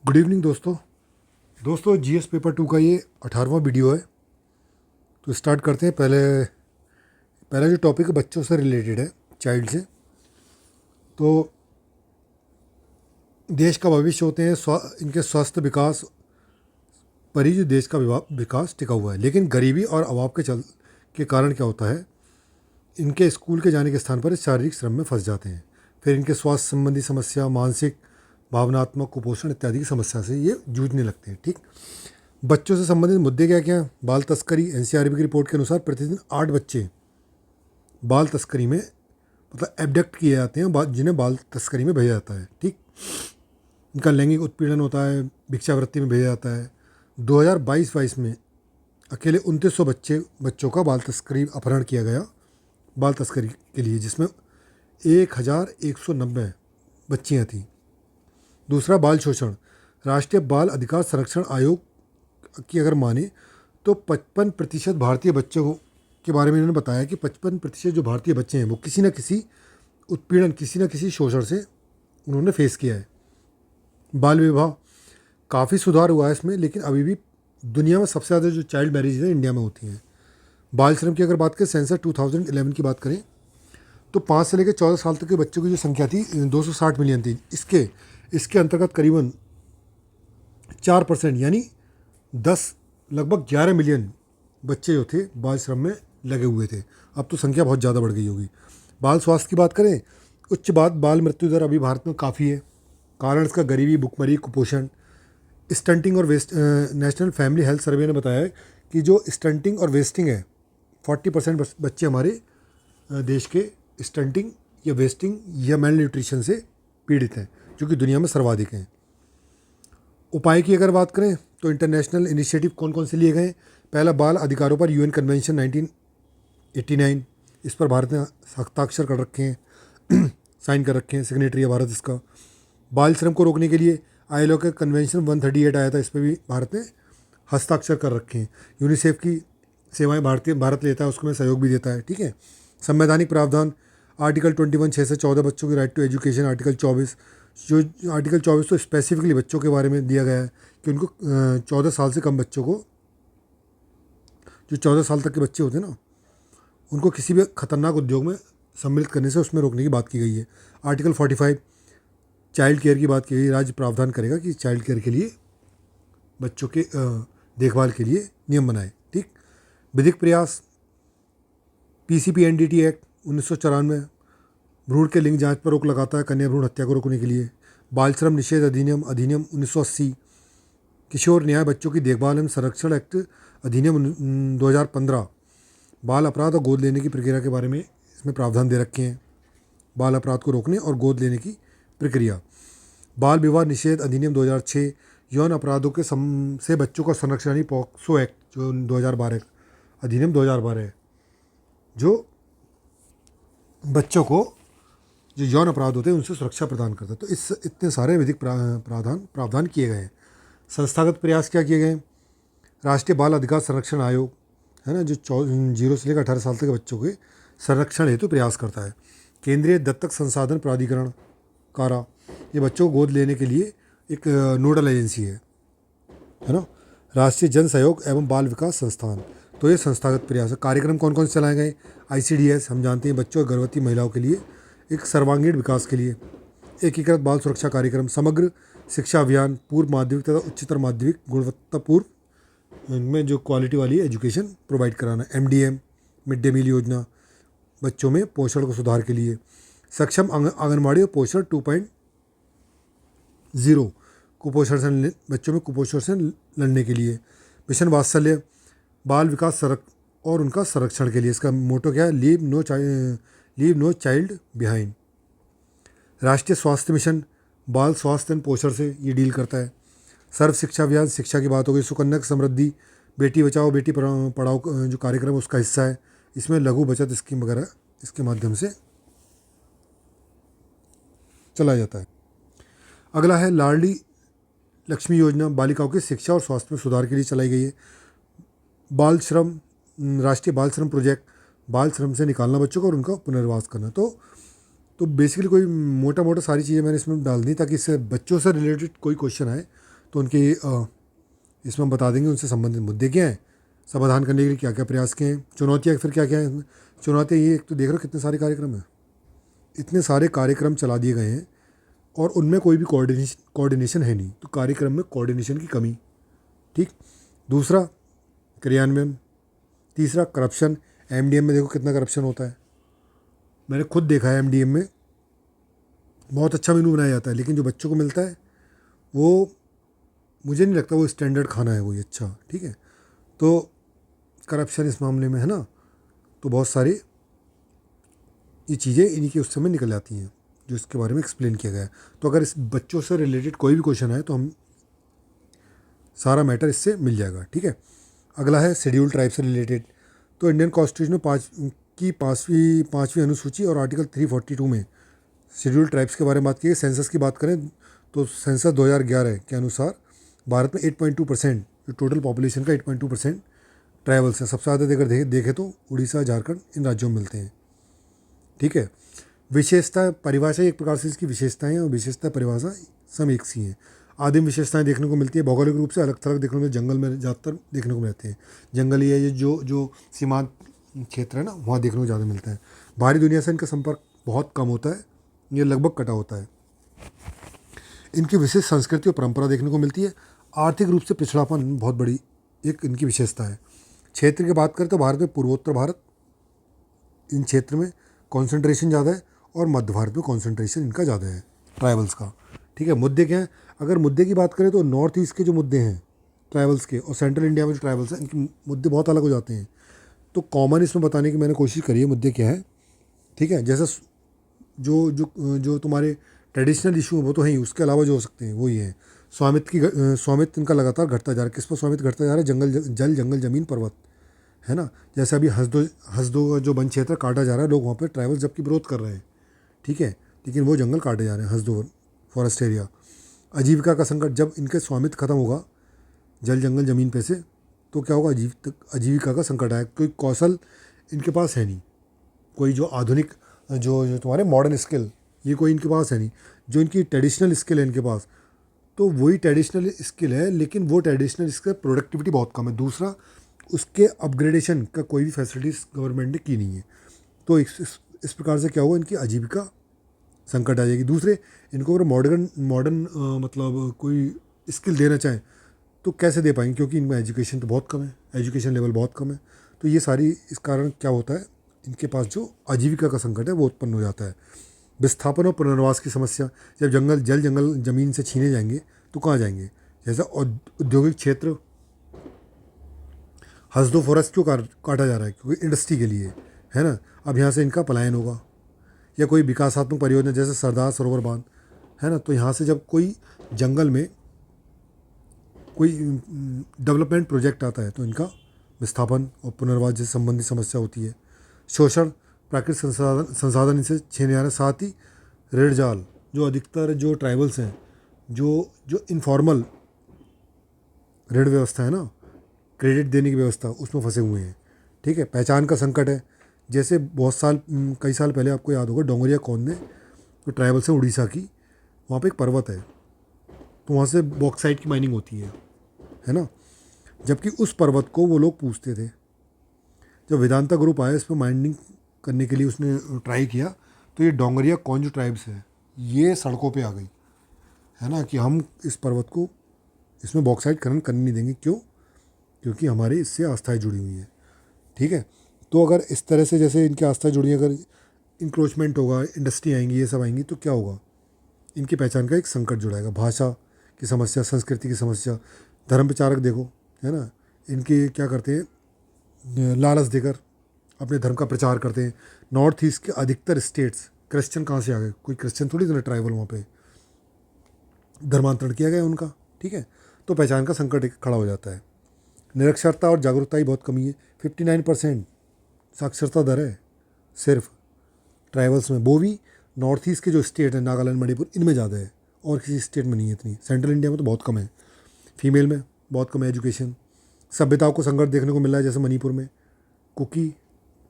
Good evening दोस्तों GS paper 2 का ये 18वां वीडियो है। तो स्टार्ट करते हैं। पहला जो टॉपिक है बच्चों से रिलेटेड है, चाइल्ड से। तो देश का भविष्य होते हैं इनके स्वस्थ विकास पर ही जो देश का विकास टिका हुआ है। लेकिन गरीबी और अभाव के कारण क्या होता है, इनके स्कूल के जाने के स्थान पर शारीरिक श्रम में फंस जाते हैं। फिर इनके स्वास्थ्य संबंधी समस्या, मानसिक भावनात्मक कुपोषण इत्यादि की समस्या से ये जूझने लगते हैं। ठीक, बच्चों से संबंधित मुद्दे क्या क्या हैं? बाल तस्करी। एनसीआरबी की रिपोर्ट के अनुसार प्रतिदिन 8 बच्चे बाल तस्करी में मतलब एबडक्ट किए जाते हैं, जिन्हें बाल तस्करी में भेजा जाता है। ठीक, इनका लैंगिक उत्पीड़न होता है, भिक्षावृत्ति में भेजा जाता है। 2022 में अकेले 2900 बच्चों का बाल तस्करी अपहरण किया गया बाल तस्करी के लिए, जिसमें 1190 बच्चियाँ थीं। दूसरा, बाल शोषण। राष्ट्रीय बाल अधिकार संरक्षण आयोग की अगर माने तो 55% भारतीय बच्चों के बारे में इन्होंने बताया कि 55% जो भारतीय बच्चे हैं वो किसी न किसी उत्पीड़न, किसी न किसी शोषण से उन्होंने फेस किया है। बाल विवाह, काफ़ी सुधार हुआ है इसमें, लेकिन अभी भी दुनिया में सबसे ज़्यादा जो चाइल्ड मैरिज है इंडिया में होती हैं। बाल श्रम की अगर बात करें, सेंसस 2011 की बात करें तो 5 से लेकर 14 साल तक के बच्चों की जो संख्या थी 260 मिलियन थी। इसके अंतर्गत करीबन 4% यानी लगभग 11 मिलियन बच्चे जो थे बाल श्रम में लगे हुए थे। अब तो संख्या बहुत ज़्यादा बढ़ गई होगी। बाल स्वास्थ्य की बात करें, बाल मृत्यु दर अभी भारत में काफ़ी है। कारण इसका गरीबी, भुखमरी, कुपोषण, स्टंटिंग और waste. National family health survey ने बताया है कि जो स्टंटिंग और वेस्टिंग है, 40% बच्चे हमारे देश के स्टंटिंग या वेस्टिंग या मेल न्यूट्रिशन से पीड़ित हैं, जो कि दुनिया में सर्वाधिक हैं। उपाय की अगर बात करें तो इंटरनेशनल इनिशिएटिव कौन कौन से लिए गए हैं? पहला, बाल अधिकारों पर यूएन कन्वेंशन 1989, इस पर भारत ने हस्ताक्षर कर रखे हैं, साइन कर रखे हैं, सिग्नेटरी है भारत इसका। बाल श्रम को रोकने के लिए आईएलओ के कन्वेंशन 138 आया था, इस पर भी भारत ने हस्ताक्षर कर रखे हैं। यूनिसेफ की सेवाएं भारत लेता है, उसको में सहयोग भी देता है। ठीक है। संवैधानिक प्रावधान, आर्टिकल 21 6 से 14 बच्चों की राइट टू एजुकेशन। आर्टिकल 24 तो स्पेसिफिकली बच्चों के बारे में दिया गया है कि उनको 14 साल से कम बच्चों को, जो 14 साल तक के बच्चे होते हैं ना, उनको किसी भी खतरनाक उद्योग में सम्मिलित करने से उसमें रोकने की बात की गई है। आर्टिकल 45 चाइल्ड केयर की बात की गई। राज्य प्रावधान करेगा कि चाइल्ड केयर के लिए, बच्चों के देखभाल के लिए नियम बनाए। ठीक, विधिक प्रयास, पीसीपीएनडीटी एक्ट 1994 भ्रूण के लिंग जांच पर रोक लगाता है, कन्या भ्रूण हत्या को रोकने के लिए। बाल श्रम निषेध अधिनियम 1980, किशोर न्याय बच्चों की देखभाल एवं संरक्षण एक्ट अधिनियम 2015, बाल अपराध और गोद लेने की प्रक्रिया के बारे में इसमें प्रावधान दे रखे हैं, बाल अपराध को रोकने और गोद लेने की प्रक्रिया। बाल विवाह निषेध अधिनियम 2006, यौन अपराधों के से बच्चों का संरक्षण यानी पॉक्सो एक्ट जो 2012 अधिनियम 2012 है, जो बच्चों को जो यौन अपराध होते हैं उनसे सुरक्षा प्रदान करता है। तो इतने सारे विधिक प्रावधान किए गए हैं। संस्थागत प्रयास क्या किए गए हैं? राष्ट्रीय बाल अधिकार संरक्षण आयोग है ना, जो 0 से लेकर 18 साल तक के बच्चों के संरक्षण हेतु प्रयास करता है। केंद्रीय दत्तक संसाधन प्राधिकरण कारा, ये बच्चों को गोद लेने के लिए एक नोडल एजेंसी है ना। राष्ट्रीय जन सहयोग एवं बाल विकास संस्थान, तो ये संस्थागत प्रयास है। कार्यक्रम कौन कौन से चलाए गए? आईसीडीएस हम जानते हैं, बच्चों और गर्भवती महिलाओं के लिए एक सर्वांगीण विकास के लिए। एकीकृत बाल सुरक्षा कार्यक्रम, समग्र शिक्षा अभियान, पूर्व माध्यमिक तथा उच्चतर माध्यमिक गुणवत्तापूर्ण इनमें जो क्वालिटी वाली एजुकेशन प्रोवाइड कराना। एमडीएम मिड डे मील योजना, बच्चों में पोषण को सुधार के लिए। सक्षम आंगनबाड़ी और पोषण 2.0, कुपोषण से बच्चों में कुपोषण से लड़ने के लिए। मिशन वात्सल्य, बाल विकास और उनका संरक्षण के लिए। इसका मोटो क्या है? Leave no child behind. राष्ट्रीय स्वास्थ्य मिशन, बाल स्वास्थ्य एवं पोषण से ये डील करता है। सर्व शिक्षा अभियान, शिक्षा की बात हो गई। सुकन्या समृद्धि, बेटी बचाओ बेटी पढ़ाओ जो कार्यक्रम है उसका हिस्सा है। इसमें लघु बचत स्कीम वगैरह इसके माध्यम से चलाया जाता है। अगला है लाडली लक्ष्मी योजना, बालिकाओं की शिक्षा और स्वास्थ्य में सुधार के लिए चलाई गई है। बाल श्रम, राष्ट्रीय बाल श्रम प्रोजेक्ट, बाल श्रम से निकालना बच्चों को और उनका पुनर्वास करना। तो बेसिकली कोई मोटा सारी चीज़ें मैंने इसमें डाल दी ताकि इससे बच्चों से रिलेटेड कोई क्वेश्चन आए तो उनके इसमें हम बता देंगे उनसे संबंधित मुद्दे क्या हैं, समाधान करने के लिए क्या क्या प्रयास किए हैं, चुनौतियाँ फिर क्या क्या हैं इसमें। चुनौतियाँ ये, एक तो देख रहे हो कितने सारे कार्यक्रम हैं, इतने सारे कार्यक्रम चला दिए गए हैं और उनमें कोई भी कोऑर्डिनेशन है नहीं, तो कार्यक्रम में कोऑर्डिनेशन की कमी। ठीक। दूसरा क्रियान्वयन। तीसरा करप्शन। एमडीएम में देखो कितना करप्शन होता है, मैंने खुद देखा है। एमडीएम में बहुत अच्छा मेनू बनाया जाता है, लेकिन जो बच्चों को मिलता है वो मुझे नहीं लगता वो स्टैंडर्ड खाना है कोई अच्छा। ठीक है, तो करप्शन इस मामले में है ना, तो बहुत सारी ये चीज़ें इन्हीं के उस समय निकल जाती हैं जो इसके बारे में एक्सप्लेन किया गया है। तो अगर इस बच्चों से रिलेटेड कोई भी क्वेश्चन आए तो हम सारा मैटर इससे मिल जाएगा। ठीक है। अगला है शेड्यूल ट्राइब से रिलेटेड। तो इंडियन कॉन्स्टिट्यूशन में पाँचवीं अनुसूची और आर्टिकल 342 में शेड्यूल ट्राइब्स के बारे में बात की है। सेंसस की बात करें तो सेंसस 2011 के अनुसार भारत में 8.2%, जो टोटल पॉपुलेशन का 8.2% ट्राइबल्स हैं। सबसे ज़्यादा अगर देखें तो उड़ीसा, झारखंड इन राज्यों में मिलते हैं। ठीक है। विशेषता परिभाषा एक प्रकार से इसकी विशेषताएं हैं और विशेषता परिभाषा सब एक सी हैं। आदिम विशेषताएं देखने को मिलती है, भौगोलिक रूप से अलग थलग देखने को जंगल में ज़्यादातर देखने को मिलते हैं। जंगली है ये जो जो सीमांत क्षेत्र है ना, वहाँ देखने को ज़्यादा मिलता है। बाहरी दुनिया से इनका संपर्क बहुत कम होता है, ये लगभग कटा होता है। इनकी विशेष संस्कृति और परंपरा देखने को मिलती है। आर्थिक रूप से पिछड़ापन बहुत बड़ी एक इनकी विशेषता है। क्षेत्र की बात करें तो भारत में पूर्वोत्तर भारत, इन क्षेत्र में कॉन्सेंट्रेशन ज़्यादा है और मध्य भारत में कॉन्सेंट्रेशन इनका ज़्यादा है ट्राइबल्स का। ठीक है। मुद्दे क्या हैं, अगर मुद्दे की बात करें तो नॉर्थ ईस्ट के जो मुद्दे हैं ट्राइबल्स के और सेंट्रल इंडिया में जो ट्राइबल्स हैं, इनके मुद्दे बहुत अलग हो जाते हैं। तो कॉमन इसमें बताने की मैंने कोशिश करी है मुद्दे क्या है। ठीक है। जैसे जो जो जो तुम्हारे ट्रेडिशनल इशू है वो तो है ही, उसके अलावा जो हो सकते हैं वो ही है। स्वामित्व इनका लगातार घटता जा रहा है। किस पर स्वामित्व घटता जा रहा है? जंगल जमीन पर्वत, है ना। जैसे अभी हंसदो जो वन क्षेत्र काटा जा रहा है, लोग वहाँ पे ट्राइबल जबकि विरोध कर रहे हैं। ठीक है, लेकिन वो जंगल काटे जा रहे हैं, हंसदो फॉरेस्ट एरिया। आजीविका का संकट, जब इनके स्वामित्व खत्म होगा जल जंगल ज़मीन पे से, तो क्या होगा? आजीविका का संकट आएगा। कोई कौशल इनके पास है नहीं, कोई जो आधुनिक जो तुम्हारे मॉडर्न स्किल, ये कोई इनके पास है नहीं। जो इनकी ट्रेडिशनल स्किल है इनके पास, तो वही ट्रेडिशनल स्किल है, लेकिन वो ट्रेडिशनल स्किल प्रोडक्टिविटी बहुत कम है। दूसरा, उसके अपग्रेडेशन का कोई भी फैसिलिटीज़ गवर्नमेंट ने की नहीं है। तो इस प्रकार से क्या होगा? इनकी आजीविका संकट आ जाएगी। दूसरे, इनको अगर मॉडर्न मतलब कोई स्किल देना चाहें तो कैसे दे पाएंगे? क्योंकि इनमें एजुकेशन तो बहुत कम है, एजुकेशन लेवल बहुत कम है। तो ये सारी इस कारण क्या होता है, इनके पास जो आजीविका का संकट है वो उत्पन्न हो जाता है। विस्थापन और पुनर्वास की समस्या, जब जल जंगल ज़मीन से छीने जाएंगे तो कहाँ जाएंगे? जैसा औद्योगिक क्षेत्र, हंसदो फॉरेस्ट क्यों काटा जा रहा है? क्योंकि इंडस्ट्री के लिए, है ना। अब यहाँ से इनका पलायन होगा। या कोई विकासात्मक परियोजना जैसे सरदार सरोवर बांध, है ना, तो यहाँ से जब कोई जंगल में कोई डेवलपमेंट प्रोजेक्ट आता है तो इनका विस्थापन और पुनर्वास जैसे संबंधित समस्या होती है। शोषण, प्राकृतिक संसाधन इनसे छीने जा रहे हैं। साथ ही ऋण जाल, जो अधिकतर जो ट्राइबल्स हैं, जो जो इनफॉर्मल ऋण व्यवस्था है ना, क्रेडिट देने की व्यवस्था, उसमें फंसे हुए हैं। ठीक है। पहचान का संकट है। जैसे कई साल पहले आपको याद होगा, डोंगरिया कौन ने, जो ट्राइबल्स हैं उड़ीसा की, वहाँ पे एक पर्वत है, तो वहाँ से बॉक्साइट की माइनिंग होती है ना। जबकि उस पर्वत को वो लोग पूछते थे। जब वेदांता ग्रुप आया इस पर माइनिंग करने के लिए, उसने ट्राई किया, तो ये डोंगरिया कौन जो ट्राइब्स है ये सड़कों पे आ गई, है ना, कि हम इस पर्वत को, इसमें बॉक्साइट खनन करने नहीं देंगे। क्यों? क्योंकि हमारी इससे आस्थाएं जुड़ी हुई हैं। ठीक है। तो अगर इस तरह से जैसे इनकी आस्थाएं जुड़ी हैं, अगर इंक्रोचमेंट होगा, इंडस्ट्री आएंगी, ये सब आएंगी, तो क्या होगा? इनकी पहचान का एक संकट जुड़ाएगा। भाषा की समस्या, संस्कृति की समस्या, धर्म प्रचारक देखो, है ना, इनके क्या करते हैं, लालच देकर अपने धर्म का प्रचार करते हैं। नॉर्थ ईस्ट के अधिकतर स्टेट्स, क्रिश्चियन कहाँ से आ गए? कोई क्रिश्चियन थोड़ी थे ट्राइबल, वहाँ पे धर्मांतरण किया गया उनका। ठीक है। तो पहचान का संकट एक खड़ा हो जाता है। निरक्षरता और जागरूकता की बहुत कमी है। 59% साक्षरता दर है सिर्फ ट्राइबल्स में, वो भी नॉर्थ ईस्ट के जो स्टेट है, नागालैंड, मणिपुर, इनमें ज़्यादा है, और किसी स्टेट में नहीं है इतनी। सेंट्रल इंडिया में तो बहुत कम है। फीमेल में बहुत कम है एजुकेशन। सभ्यताओं को संघर्ष देखने को मिल रहा है, जैसे मणिपुर में कुकी,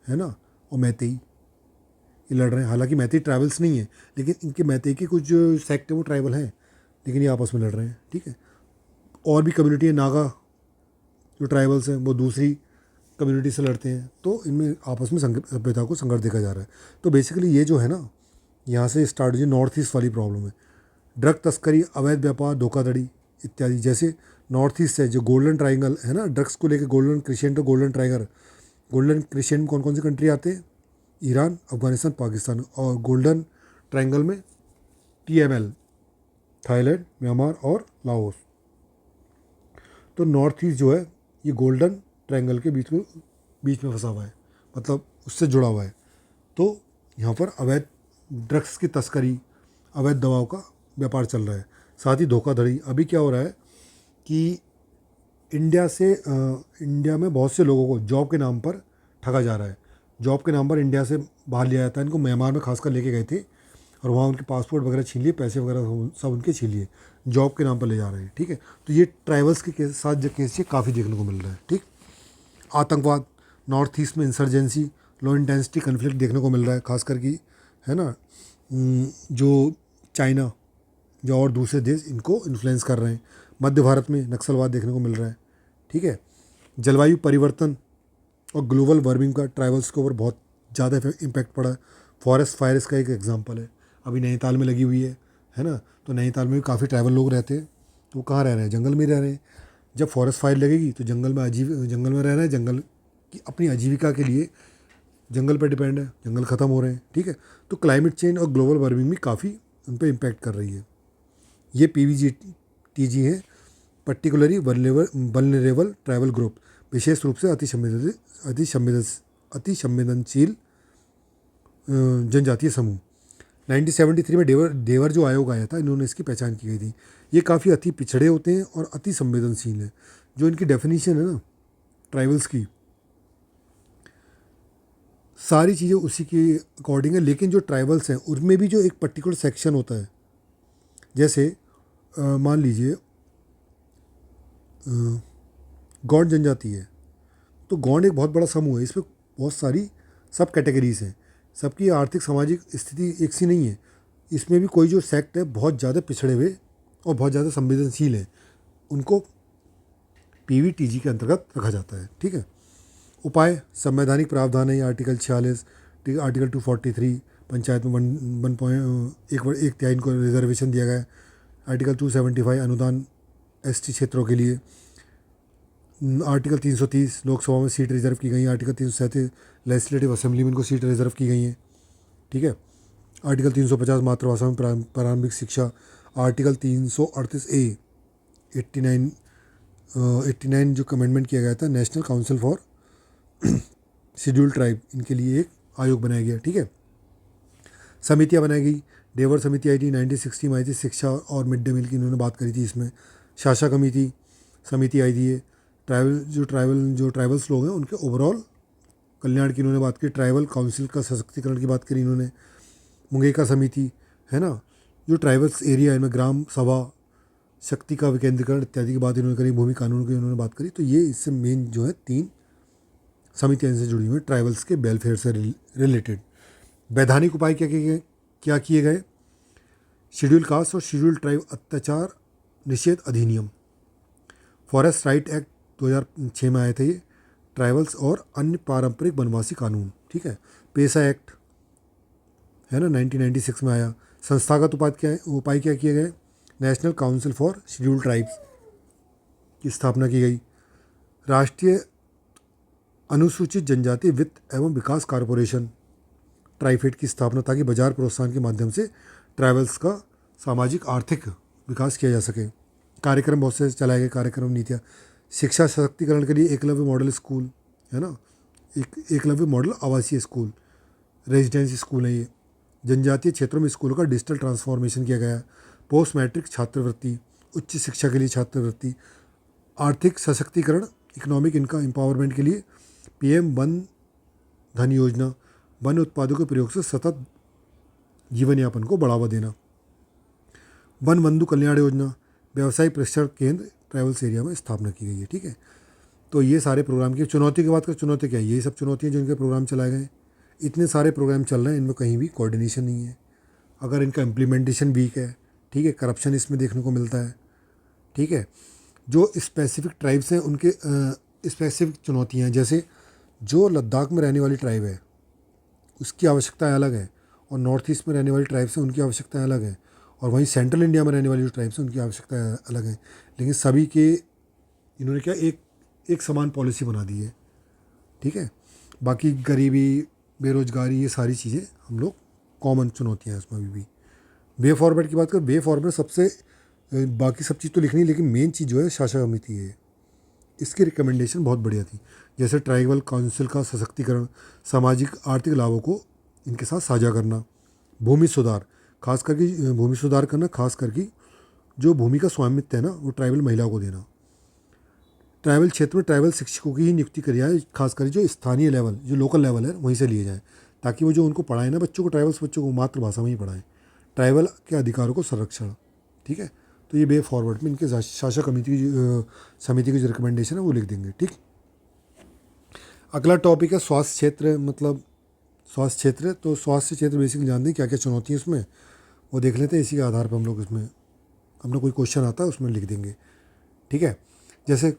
है ना, और मैतेई ये लड़ रहे हैं। हालांकि मैतेई ट्राइबल्स नहीं है, लेकिन इनके मैतेई के कुछ जो सेक्ट है वो ट्राइबल हैं, लेकिन ये आपस में लड़ रहे हैं। ठीक है। और भी कम्युनिटी है, नागा जो ट्राइबल्स हैं वो दूसरी कम्युनिटी से लड़ते हैं, तो इनमें आपस में सभ्यता को संघर्ष देखा जा रहा है। तो बेसिकली ये जो है ना, यहाँ से स्टार्ट हुई नॉर्थ ईस्ट वाली प्रॉब्लम है, ड्रग तस्करी, अवैध व्यापार, धोखाधड़ी इत्यादि। जैसे नॉर्थ ईस्ट है जो गोल्डन ट्राइंगल है ना, ड्रग्स को लेकर गोल्डन क्रिशेंट और गोल्डन ट्राइगर। गोल्डन क्रिशेंट में कौन कौन सी कंट्री आते हैं? ईरान, अफगानिस्तान, पाकिस्तान। और गोल्डन ट्राइंगल में TML, थाईलैंड, म्यांमार और लाओस। तो नॉर्थ ईस्ट जो है ये गोल्डन ट्रायंगल के बीच में फंसा हुआ है, मतलब उससे जुड़ा हुआ है। तो यहाँ पर अवैध ड्रग्स की तस्करी, अवैध दवाओं का व्यापार चल रहा है, साथ ही धोखाधड़ी। अभी क्या हो रहा है कि इंडिया में बहुत से लोगों को जॉब के नाम पर ठगा जा रहा है। जॉब के नाम पर इंडिया से बाहर लिया जाता है। इनको म्यांमार में खासकर लेके गए थे और वहाँ उनके पासपोर्ट वगैरह छीन लिए, पैसे वगैरह सब उनके छीन लिए, जॉब के नाम पर ले जा रहे हैं। ठीक है, तो ये ट्राइबल्स के साथ जो केस ये काफ़ी देखने को मिल रहा है। ठीक, आतंकवाद, नॉर्थ ईस्ट में इंसर्जेंसी, लो इंटेंसिटी कन्फ्लिक्ट देखने को मिल रहा है, खासकर की है ना, जो चाइना जो और दूसरे देश इनको इन्फ्लुएंस कर रहे हैं। मध्य भारत में नक्सलवाद देखने को मिल रहा है। ठीक है, जलवायु परिवर्तन और ग्लोबल वार्मिंग का ट्राइबल्स के ऊपर बहुत ज़्यादा इम्पैक्ट पड़ा है। फॉरेस्ट फायर इसका एक एग्जांपल है, अभी नैनीताल में लगी हुई है ना। तो नैनीताल में भी काफ़ी ट्राइबल लोग रहते हैं, तो वो कहाँ रह रहे हैं? जंगल में रह रहे हैं। जब फॉरेस्ट फायर लगेगी तो जंगल में रह रहे हैं, जंगल की अपनी आजीविका के लिए जंगल पर डिपेंड है, जंगल ख़त्म हो रहे हैं। ठीक है, तो क्लाइमेट चेंज और ग्लोबल वार्मिंग भी काफ़ी उन पर इम्पैक्ट कर रही है। ये PVTG है, पर्टिकुलरली वल्नरेबल ट्राइबल ग्रुप, विशेष रूप से अति संवेदनशील जनजातीय समूह। 1973 में देवर जो आयोग आया था, इन्होंने इसकी पहचान की गई थी। ये काफ़ी अति पिछड़े होते हैं और अति संवेदनशील हैं। जो इनकी डेफिनेशन है ना ट्राइबल्स की, सारी चीज़ें उसी के अकॉर्डिंग है। लेकिन जो ट्राइबल्स हैं उनमें भी जो एक पर्टिकुलर सेक्शन होता है, जैसे मान लीजिए गौंड जनजाति है, तो गौंड एक बहुत बड़ा समूह है, इसमें बहुत सारी सब कैटेगरीज हैं, सबकी आर्थिक सामाजिक स्थिति एक सी नहीं है। इसमें भी कोई जो सेक्ट है बहुत ज़्यादा पिछड़े हुए और बहुत ज़्यादा संवेदनशील है, उनको PVTG के अंतर्गत रखा जाता है। ठीक है, उपाय, संवैधानिक प्रावधान है ये आर्टिकल 46, आर्टिकल 243, पंचायत में 1/3 इनको रिजर्वेशन दिया गया है। आर्टिकल 275 अनुदान ST क्षेत्रों के लिए। आर्टिकल 330 लोकसभा में सीट रिजर्व की गई है। आर्टिकल 337 लेजिस्लेटिव असेंबली में इनको सीट रिजर्व की गई हैं। ठीक है, आर्टिकल 350 मातृभाषा में प्रारंभिक शिक्षा। आर्टिकल 338A 89 जो कमेंडमेंट किया गया था, national council for scheduled tribe, इनके लिए एक आयोग बनाया गया। ठीक है, समितियाँ बनाई गई। देवर समिति आई थी 1960 में, आई थी, शिक्षा और मिड डे मील की इन्होंने बात करी थी इसमें। शासा कमेटी समिति आई थी ये, जो ट्राइबल्स लोग हैं उनके ओवरऑल कल्याण की इन्होंने बात की। ट्राइबल काउंसिल का सशक्तिकरण की बात करी इन्होंने। मुंगेका समिति है ना, जो ट्राइबल्स एरिया इनमें ग्राम सभा, शक्ति का विकेंद्रीकरण इत्यादि की बात इन्होंने करी। भूमि कानून की इन्होंने बात करी। तो ये इससे मेन जो है 3 समितियाँ इनसे जुड़ी हुई हैं ट्राइबल्स के वेलफेयर से रिलेटेड। वैधानिक उपाय क्या किए गए? शेड्यूल कास्ट और शेड्यूल ट्राइब अत्याचार निषेध अधिनियम, फॉरेस्ट राइट एक्ट 2006 में आए थे ये, ट्राइबल्स और अन्य पारंपरिक वनवासी कानून। ठीक है, पेशा एक्ट है ना 1996 में आया। संस्थागत उपाय क्या किए गए? National council for scheduled tribes की स्थापना की गई। राष्ट्रीय अनुसूचित जनजाति वित्त एवं विकास कॉरपोरेशन ट्राइफेड की स्थापना, ताकि बाजार प्रोत्साहन के माध्यम से ट्राइबल्स का सामाजिक आर्थिक विकास किया जा सके। कार्यक्रम बहुत से चलाए गए, कार्यक्रम नीतियाँ। शिक्षा सशक्तिकरण के लिए एकलव्य मॉडल स्कूल है ना, एकलव्य मॉडल आवासीय स्कूल, रेजिडेंसी स्कूल है ये। जनजातीय क्षेत्रों में स्कूलों का डिजिटल ट्रांसफॉर्मेशन किया गया। पोस्ट मैट्रिक छात्रवृत्ति, उच्च शिक्षा के लिए छात्रवृत्ति। आर्थिक सशक्तिकरण, इकोनॉमिक इनका एम्पावरमेंट के लिए PM वन धन योजना, वन उत्पादों के प्रयोग से सतत जीवन यापन को बढ़ावा देना। वन बंधु कल्याण योजना, व्यवसायिक प्रशिक्षण केंद्र ट्राइबल्स एरिया में स्थापना की गई है। ठीक है, तो ये सारे प्रोग्राम की चुनौती की बात करें, चुनौती क्या है? यही सब चुनौतियाँ जो इनके प्रोग्राम चलाए गए। इतने सारे प्रोग्राम चल रहे हैं, इनमें कहीं भी कोऑर्डिनेशन नहीं है। अगर इनका इम्प्लीमेंटेशन वीक है, ठीक है, करप्शन इसमें देखने को मिलता है। ठीक है, जो स्पेसिफिक ट्राइब्स हैं उनके स्पेसिफिक चुनौतियाँ हैं। जैसे जो लद्दाख में रहने वाली ट्राइब है उसकी आवश्यकताएं अलग है, और नॉर्थ ईस्ट में रहने वाली ट्राइब्स हैं उनकी आवश्यकताएं अलग हैं, और वहीं सेंट्रल इंडिया में रहने वाली जो ट्राइब्स हैं उनकी आवश्यकताएं अलग हैं। लेकिन सभी के इन्होंने क्या एक एक समान पॉलिसी बना दी है। ठीक है, बाकी गरीबी, बेरोजगारी, ये सारी चीज़ें हम लोग कॉमन चुनौतियाँ हैं उसमें अभी भी। वे फॉरवर्ड की बात करें, वे फॉरवर्ड सबसे बाकी सब चीज़ तो लिखनी है, लेकिन मेन चीज़ जो है शासन समिति है। इसकी रिकमेंडेशन बहुत बढ़िया थी। जैसे ट्राइबल काउंसिल का सशक्तिकरण, सामाजिक आर्थिक लाभों को इनके साथ साझा करना, भूमि सुधार, खास करके भूमि सुधार करना, खास करके जो भूमि का स्वामित्व है ना वो ट्राइबल महिलाओं को देना। ट्राइबल क्षेत्र में ट्राइबल शिक्षकों की ही नियुक्ति करी जाए, खासकर जो स्थानीय लेवल, जो लोकल लेवल है वहीं से लिए जाएँ, ताकि वो जो उनको पढ़ाएं ना बच्चों को, ट्राइबल्स बच्चों को मातृभाषा में ही पढ़ाएं। ट्राइबल के अधिकारों को संरक्षण। ठीक है, तो ये वे फॉरवर्ड में इनके शासक समिति की जो रिकमेंडेशन है वो लिख देंगे। ठीक, अगला टॉपिक है स्वास्थ्य क्षेत्र, मतलब स्वास्थ्य क्षेत्र। तो स्वास्थ्य क्षेत्र बेसिकली जानते हैं क्या क्या चुनौती है उसमें, वो देख लेते हैं। इसी के आधार पर हम लोग इसमें अपना कोई क्वेश्चन आता है उसमें लिख देंगे। ठीक है, जैसे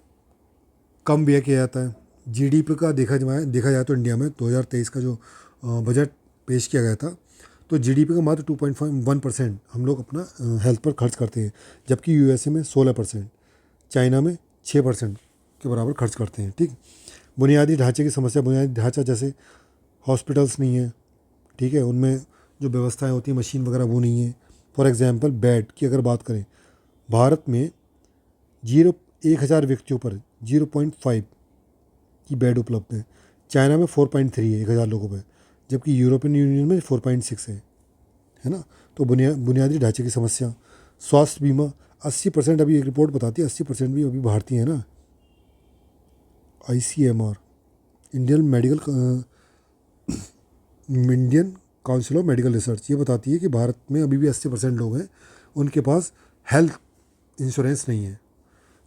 कम व्यय किया जाता है। जीडीपी का देखा जाए तो इंडिया में 2023 का जो बजट पेश किया गया था, तो जीडीपी का मात्र 2.1% हम लोग अपना हेल्थ पर खर्च करते हैं, जबकि यूएसए में 16%, चाइना में 6% के बराबर खर्च करते हैं। ठीक, बुनियादी ढांचे की समस्या, बुनियादी ढांचा जैसे हॉस्पिटल्स नहीं है। ठीक है, उनमें जो व्यवस्थाएं होती हैं मशीन वगैरह वो नहीं है। फॉर एग्जांपल बेड की अगर बात करें, भारत में 1,000 व्यक्तियों पर 0.5 की बेड उपलब्ध है। चाइना में 4.3 है 1,000 लोगों पर, जबकि यूरोपियन यूनियन में 4.6 है ना। तो बुनियादी ढांचे की समस्या। स्वास्थ्य बीमा 80%, अभी एक रिपोर्ट बताती है 80% भी अभी भारतीय है ना। ICMR, Indian council of medical research, ये बताती है कि भारत में अभी भी 80% लोग हैं उनके पास हेल्थ इंश्योरेंस नहीं है,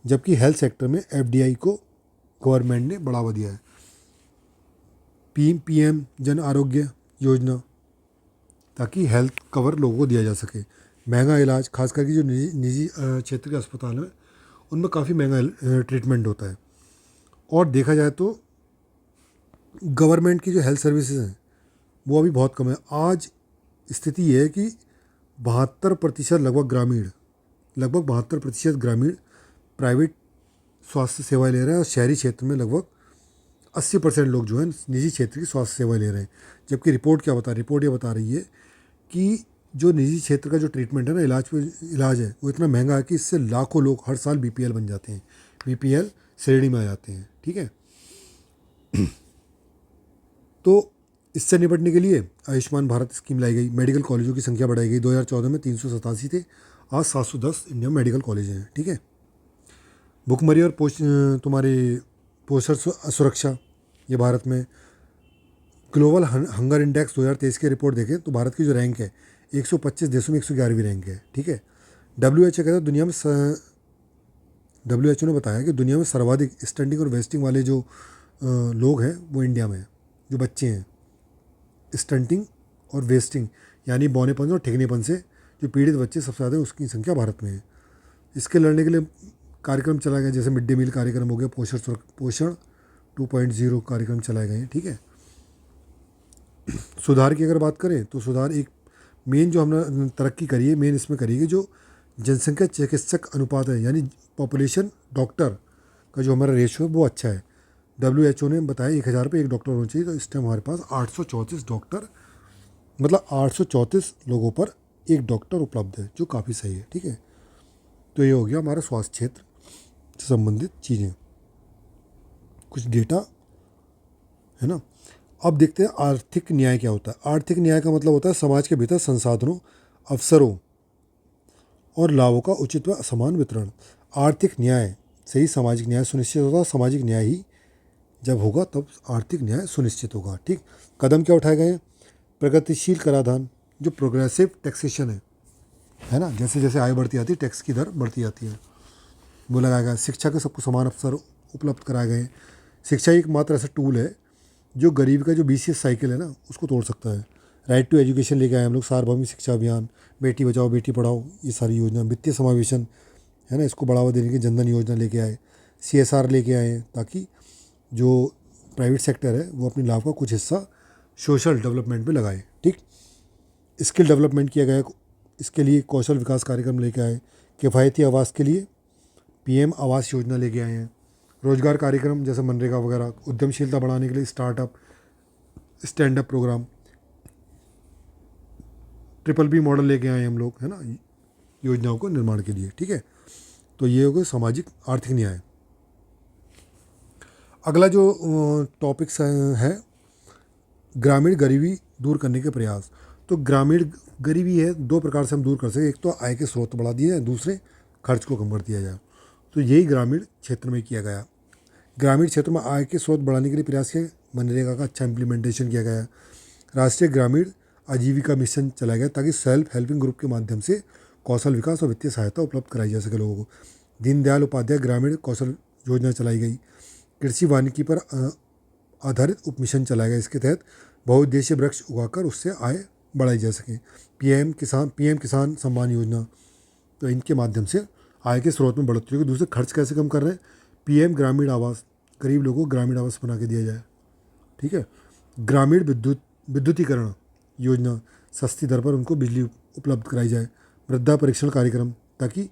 जबकि हेल्थ सेक्टर में FDI को गवर्नमेंट ने बढ़ावा दिया है। PM जन आरोग्य योजना, ताकि हेल्थ कवर लोगों को दिया जा सके। महंगा इलाज, खास करके जो निजी क्षेत्र के अस्पताल हैं उनमें काफ़ी महंगा ट्रीटमेंट होता है। और देखा जाए तो गवर्नमेंट की जो हेल्थ सर्विसेज हैं वो अभी बहुत कम है। आज स्थिति ये है कि 72% लगभग 72% ग्रामीण प्राइवेट स्वास्थ्य सेवाएं ले रहे हैं, और शहरी क्षेत्र में लगभग 80% लोग जो हैं निजी क्षेत्र की स्वास्थ्य सेवाएं ले रहे हैं। जबकि रिपोर्ट ये बता रही है कि जो निजी क्षेत्र का जो ट्रीटमेंट है ना, इलाज है, वो इतना महंगा है कि इससे लाखों लोग हर साल BPL बन जाते हैं, BPL श्रेणी में आ जाते हैं। ठीक है, तो इससे निपटने के लिए आयुष्मान भारत स्कीम लाई गई। मेडिकल कॉलेजों की संख्या बढ़ाई गई। 2014 में 387 थे, आज 710 इंडिया में मेडिकल कॉलेज हैं। ठीक है, भुखमरी और पोषण सुरक्षा, ये भारत में ग्लोबल हंगर इंडेक्स 2023 की रिपोर्ट देखें तो भारत की जो रैंक है 125 देशों में 111वीं रैंक है। ठीक है, WHO कहता है WHO ने बताया कि दुनिया में सर्वाधिक स्टंटिंग और वेस्टिंग वाले जो लोग हैं वो इंडिया में हैं। जो बच्चे हैं स्टंटिंग और वेस्टिंग यानी बौनेपन और ठिकनेपन से जो पीड़ित बच्चे सबसे ज़्यादा, उसकी संख्या भारत में है। इसके लड़ने के लिए कार्यक्रम चलाए गए, जैसे मिड डे मील कार्यक्रम हो गया, पोषण 2.0 कार्यक्रम चलाए गए हैं। ठीक है, सुधार की अगर बात करें तो सुधार एक मेन जो हमने तरक्की करी है, मेन इसमें करी है कि जो जनसंख्या चिकित्सक अनुपात है, यानी पॉपुलेशन डॉक्टर का जो हमारा रेशियो है वो अच्छा है। WHO ने बताया 1,000 पे 1 डॉक्टर होना चाहिए, तो इस टाइम हमारे पास 834 डॉक्टर, मतलब 834 लोगों पर 1 डॉक्टर उपलब्ध है, जो काफ़ी सही है। ठीक है, तो ये हो गया हमारा स्वास्थ्य क्षेत्र से संबंधित चीज़ें, कुछ डेटा है ना। अब देखते हैं आर्थिक न्याय क्या होता है। आर्थिक न्याय का मतलब होता है समाज के भीतर संसाधनों, अवसरों और लाभों का उचित व समान वितरण। आर्थिक न्याय से ही सामाजिक न्याय सुनिश्चित होगा। सामाजिक न्याय ही जब होगा तब आर्थिक न्याय सुनिश्चित होगा। ठीक, कदम क्या उठाए गए हैं? प्रगतिशील कराधान, जो प्रोग्रेसिव टैक्सेशन है ना, जैसे जैसे आय बढ़ती आती है टैक्स की दर बढ़ती जाती है, वो लगाया गया। शिक्षा के सबको समान अवसर उपलब्ध कराए गए। शिक्षा एक मात्र ऐसा टूल है जो गरीब का जो BCS साइकिल है ना उसको तोड़ सकता है। राइट टू एजुकेशन लेके आए हम लोग, सार्वभौमिक शिक्षा अभियान, बेटी बचाओ बेटी पढ़ाओ, ये सारी योजना, वित्तीय समावेशन है ना, इसको बढ़ावा देने की जनधन योजना लेके आए, CSR लेके आए हैं, ताकि जो प्राइवेट सेक्टर है वो अपने लाभ का कुछ हिस्सा सोशल डेवलपमेंट में लगाए। ठीक, स्किल डेवलपमेंट किया गया, इसके लिए कौशल विकास कार्यक्रम लेके आए, किफ़ायती आवास के लिए PM आवास योजना लेके आए हैं, रोजगार कार्यक्रम जैसे मनरेगा वगैरह, उद्यमशीलता बढ़ाने के लिए startup stand up programme, BBB model लेके आए हम लोग, है ना, योजनाओं को निर्माण के लिए। ठीक है, तो ये हो गया सामाजिक आर्थिक न्याय। अगला जो टॉपिक्स है ग्रामीण गरीबी दूर करने के प्रयास। तो ग्रामीण गरीबी है, दो प्रकार से हम दूर कर सकते हैं, एक तो आय के स्रोत बढ़ा दिए हैं, दूसरे खर्च को कम कर दिया जाए। तो यही ग्रामीण क्षेत्र में किया गया। ग्रामीण क्षेत्र में आय के स्रोत बढ़ाने के लिए प्रयास किया, मनरेगा का अच्छा इम्प्लीमेंटेशन किया गया। राष्ट्रीय ग्रामीण आजीविका मिशन चलाया गया ताकि सेल्फ हेल्पिंग ग्रुप के माध्यम से कौशल विकास और वित्तीय सहायता उपलब्ध कराई जा सके लोगों को। दीनदयाल उपाध्याय ग्रामीण कौशल योजना चलाई गई। कृषि वानिकी पर आधारित उप मिशन चलाया गया, इसके तहत बहुउद्देशीय वृक्ष उगाकर उससे आय बढ़ाई जा सके। PM किसान सम्मान योजना, तो इनके माध्यम से आय के स्रोत में बढ़ोतरी होगी। दूसरे खर्च कैसे कम कर रहे हैं, PM ग्रामीण आवास, गरीब लोगों को ग्रामीण आवास बना के दिया जाए। ठीक है, ग्रामीण विद्युतीकरण योजना, सस्ती दर पर उनको बिजली उपलब्ध कराई जाए। मृदा परीक्षण कार्यक्रम, ताकि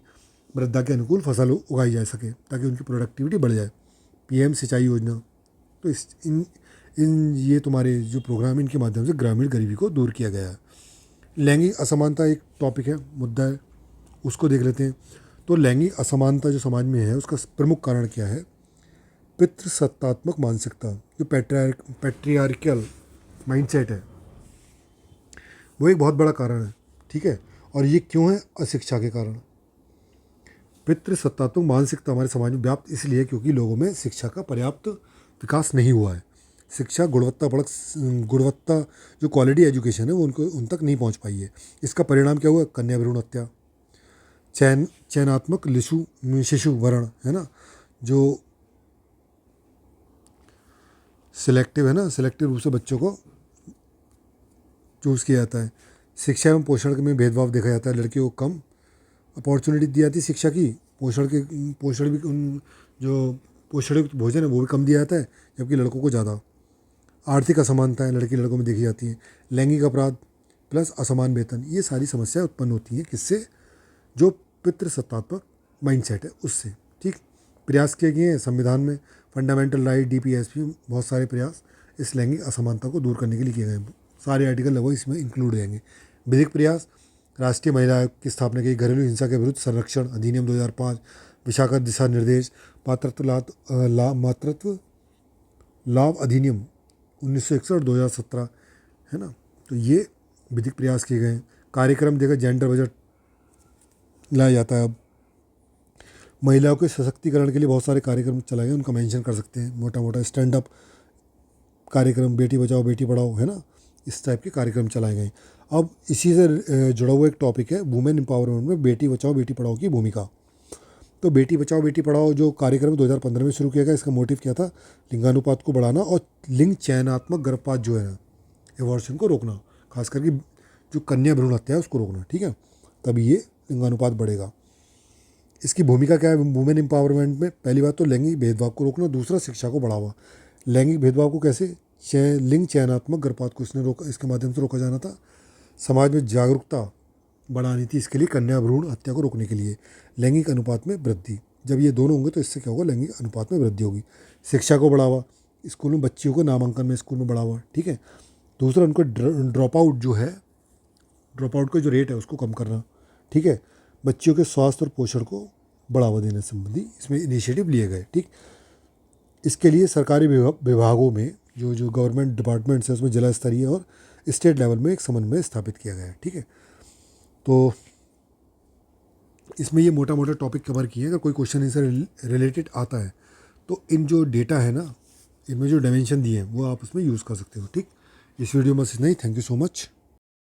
मृदा के अनुकूल फसल उगाई जा सके, ताकि उनकी प्रोडक्टिविटी बढ़ जाए। PM सिंचाई योजना, तो इन ये तुम्हारे जो प्रोग्राम है, इनके माध्यम से ग्रामीण गरीबी को दूर किया गया है। लैंगिक असमानता एक टॉपिक है, मुद्दा है, उसको देख लेते हैं। तो लैंगिक असमानता जो समाज में है उसका प्रमुख कारण क्या है, पितृसत्तात्मक मानसिकता, जो पैट्रियार्कल माइंडसेट है, वो एक बहुत बड़ा कारण है। ठीक है, और ये क्यों है, अशिक्षा के कारण। पितृसत्तात्मक मानसिकता हमारे समाज में व्याप्त इसलिए क्योंकि लोगों में शिक्षा का पर्याप्त विकास नहीं हुआ है। शिक्षा गुणवत्ता जो क्वालिटी एजुकेशन है वो उन तक नहीं पहुंच पाई है। इसका परिणाम क्या हुआ, कन्या भ्रूण हत्या, चयनात्मक शिशु वरण, है ना, जो सिलेक्टिव है ना, सिलेक्टिव रूप से बच्चों को चूज़ किया जाता है। शिक्षा एवं पोषण में भेदभाव देखा जाता है, लड़कियों को कम अपॉर्चुनिटी दी जाती है शिक्षा की, पोषण भी जो पोषणयुक्त भोजन है वो भी कम दिया जाता है, जबकि लड़कों को ज़्यादा। आर्थिक असमानताएं लड़की लड़कों में देखी जाती हैं। लैंगिक अपराध प्लस असमान वेतन, ये सारी समस्याएं उत्पन्न होती हैं, किससे, जो पितृसत्तात्मक माइंडसेट है उससे। ठीक, प्रयास किए गए हैं संविधान में, फंडामेंटल राइट, DPSP, बहुत सारे प्रयास इस लैंगिक असमानता को दूर करने के लिए किए गए हैं। सारे आर्टिकल लगभग इसमें इंक्लूड रहेंगे। विधिक प्रयास, राष्ट्रीय महिला आयोग की स्थापना की, घरेलू हिंसा के विरुद्ध संरक्षण अधिनियम 2005, विशाखा दिशा निर्देश, मातृत्व लाभ अधिनियम 1961 और 2017, है ना, तो ये विधिक प्रयास किए गए हैं। कार्यक्रम देखा, जेंडर बजट लाया जाता है। अब महिलाओं के सशक्तिकरण के लिए बहुत सारे कार्यक्रम चलाए गए, उनका मेंशन कर सकते हैं, मोटा मोटा स्टैंड अप कार्यक्रम, बेटी बचाओ बेटी पढ़ाओ, है ना, इस टाइप के कार्यक्रम चलाए गए। अब इसी से जुड़ा हुआ एक टॉपिक है वुमेन एम्पावरमेंट में बेटी बचाओ बेटी पढ़ाओ की भूमिका। तो बेटी बचाओ बेटी पढ़ाओ जो कार्यक्रम 2015 में शुरू किया गया, इसका मोटिव क्या था, लिंगानुपात को बढ़ाना और लिंग चयनात्मक गर्भपात जो है ना, एबॉर्शन को रोकना, खास करके जो कन्या भ्रूण हत्या है उसको रोकना। ठीक है, तभी ये लिंगानुपात बढ़ेगा। इसकी भूमिका क्या है वुमेन एम्पावरमेंट में, पहली बात तो लैंगिक भेदभाव को रोकना, दूसरा शिक्षा को बढ़ावा। लैंगिक भेदभाव को कैसे, लिंग चयनात्मक गर्भपात को इसके माध्यम से रोका जाना था। समाज में जागरूकता बढ़ानी थी, इसके लिए कन्या भ्रूण हत्या को रोकने के लिए। लैंगिक अनुपात में वृद्धि, जब ये दोनों होंगे तो इससे क्या होगा, लैंगिक अनुपात में वृद्धि होगी। शिक्षा को बढ़ावा, स्कूल में बच्चियों को नामांकन में स्कूल में बढ़ावा। ठीक है, दूसरा उनको ड्रॉप आउट का जो रेट है उसको कम करना। ठीक है, बच्चियों के स्वास्थ्य और पोषण को बढ़ावा देने संबंधी इसमें इनिशिएटिव लिए गए। ठीक, इसके लिए सरकारी विभागों में जो गवर्नमेंट डिपार्टमेंट्स हैं उसमें जिला स्तरीय और स्टेट लेवल में एक समन्वय स्थापित किया गया है। ठीक है, तो इसमें ये मोटा मोटा टॉपिक कवर किए। अगर कोई क्वेश्चन इनसे रिलेटेड आता है तो इन जो डेटा है ना, इनमें जो डायमेंशन दिए हैं वो आप उसमें यूज़ कर सकते हो। ठीक, इस वीडियो में बस इतना ही। Thank you so much.